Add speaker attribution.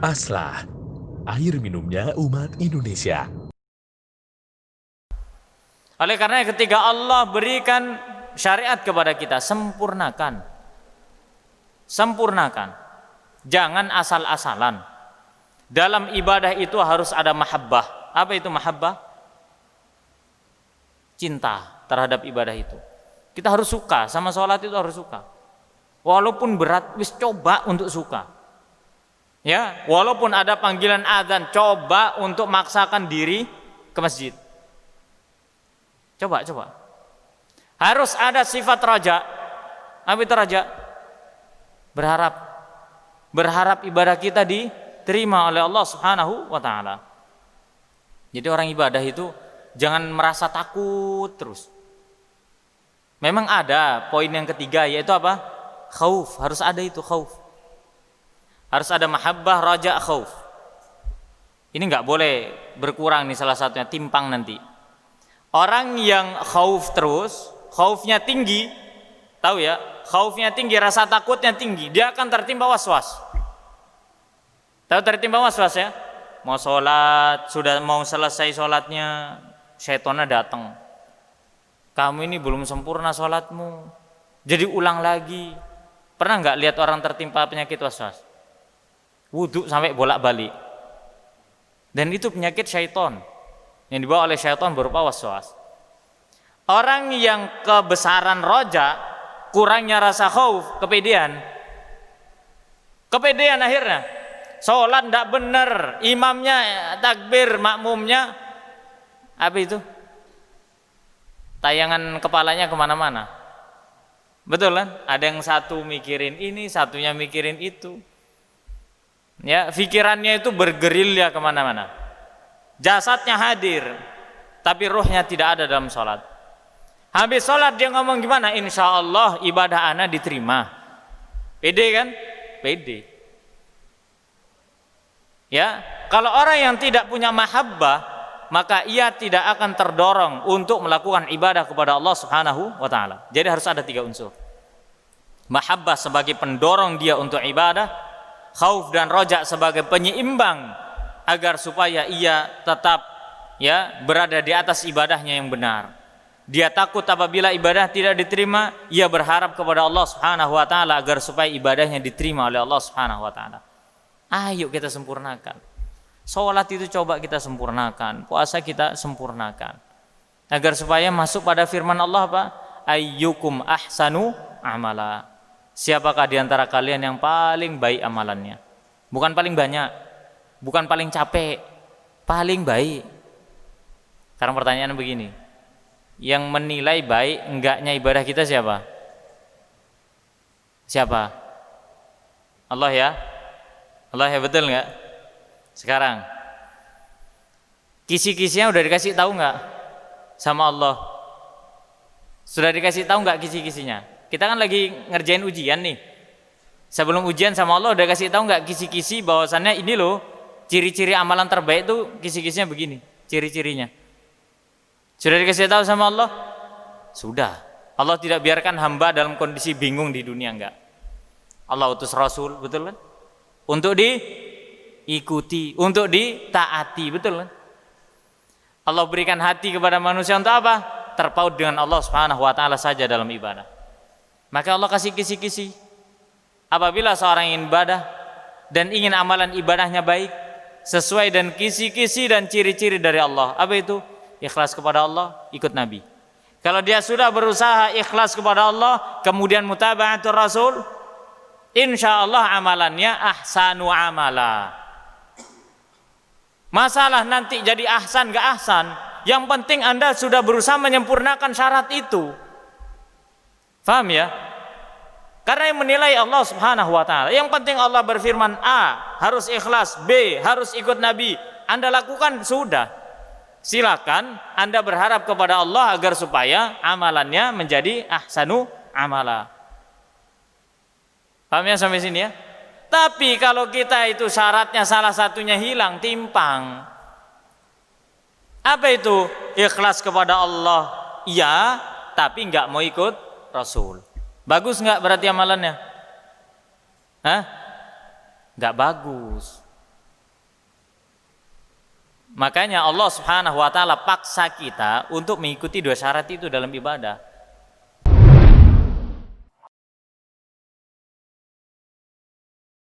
Speaker 1: Aslah, air minumnya umat Indonesia.
Speaker 2: Oleh karena ketika Allah berikan syariat kepada kita, sempurnakan. Sempurnakan. Jangan asal-asalan. Dalam ibadah itu harus ada mahabbah. Apa itu mahabbah? Cinta terhadap ibadah itu. Kita harus suka, sama sholat itu harus suka. Walaupun berat, wis coba untuk suka. Ya, walaupun ada panggilan azan, coba untuk maksakan diri ke masjid. Coba. Harus ada sifat raja. Apa itu raja? Berharap ibadah kita diterima oleh Allah Subhanahu wa taala. Jadi orang ibadah itu jangan merasa takut terus. Memang ada poin yang ketiga, yaitu apa? Khauf. Harus ada itu khauf. Harus ada mahabbah, raja, khauf. Ini nggak boleh berkurang nih, salah satunya timpang nanti. Orang yang khauf terus, khaufnya tinggi, tahu ya, khaufnya tinggi, rasa takutnya tinggi, dia akan tertimpa waswas. Tahu tertimpa waswas ya? Mau sholat, sudah mau selesai sholatnya, syaitonnya datang. Kamu ini belum sempurna sholatmu, jadi ulang lagi. Pernah nggak lihat orang tertimpa penyakit waswas? Wudhu sampai bolak-balik. Dan itu penyakit syaiton yang dibawa oleh syaitan berupa waswas. Orang yang kebesaran roja, kurangnya rasa khauf, kepedean akhirnya. Sholat tidak benar, imamnya takbir, makmumnya apa itu? Tayangan kepalanya kemana-mana. Betul kan? Ada yang satu mikirin ini, satunya mikirin itu. Ya, pikirannya itu bergerilya kemana-mana. Jasadnya hadir, tapi ruhnya tidak ada dalam sholat. Habis sholat dia ngomong gimana? Insya Allah ibadah ana diterima. Pede kan? Pede. Ya, kalau orang yang tidak punya mahabbah, maka ia tidak akan terdorong untuk melakukan ibadah kepada Allah Subhanahu wa taala. Jadi harus ada 3 unsur. Mahabbah sebagai pendorong dia untuk ibadah, khauf dan roja sebagai penyeimbang agar supaya ia tetap ya berada di atas ibadahnya yang benar. Dia takut apabila ibadah tidak diterima, ia berharap kepada Allah Subhanahu wa taala agar supaya ibadahnya diterima oleh Allah Subhanahu wa taala. Ayo kita sempurnakan. Salat itu coba kita sempurnakan, puasa kita sempurnakan. Agar supaya masuk pada firman Allah apa? Ayyukum ahsanu amala. Siapakah di antara kalian yang paling baik amalannya? Bukan paling banyak, bukan paling capek, paling baik. Sekarang pertanyaan begini, yang menilai baik enggaknya ibadah kita siapa? Siapa? Allah ya? Allah ya, betul enggak? Sekarang kisi-kisinya udah dikasih tahu enggak sama Allah? Sudah dikasih tahu enggak kisi-kisinya? Kita kan lagi ngerjain ujian nih. Sebelum ujian sama Allah udah kasih tahu enggak kisi-kisi bahwasannya ini loh ciri-ciri amalan terbaik tuh, kisi-kisinya begini, ciri-cirinya. Sudah dikasih tahu sama Allah? Sudah. Allah tidak biarkan hamba dalam kondisi bingung di dunia, enggak. Allah utus Rasul, betul kan? Untuk diikuti, untuk ditaati, betul kan? Allah berikan hati kepada manusia untuk apa? Terpaut dengan Allah Subhanahu wa taala saja dalam ibadah. Maka Allah kasih kisi-kisi. Apabila seorang ingin ibadah dan ingin amalan ibadahnya baik, sesuai dan kisi-kisi dan ciri-ciri dari Allah. Apa itu? Ikhlas kepada Allah, ikut Nabi. Kalau dia sudah berusaha ikhlas kepada Allah, kemudian mutaba'atul Rasul, insya Allah amalannya ahsanu amala. Masalah nanti jadi ahsan gak ahsan, yang penting Anda sudah berusaha menyempurnakan syarat itu. Faham ya? Karena yang menilai Allah Subhanahu wa taala. Yang penting Allah berfirman A, harus ikhlas, B, harus ikut Nabi. Anda lakukan sudah. Silakan Anda berharap kepada Allah agar supaya amalannya menjadi ahsanu amala. Paham ya sampai sini ya? Tapi kalau kita itu syaratnya salah satunya hilang, timpang. Apa itu? Ikhlas kepada Allah, iya, tapi enggak mau ikut Rasul. Bagus enggak berarti amalannya? Hah? Enggak bagus. Makanya Allah Subhanahu wa taala paksa kita untuk mengikuti dua syarat itu dalam ibadah.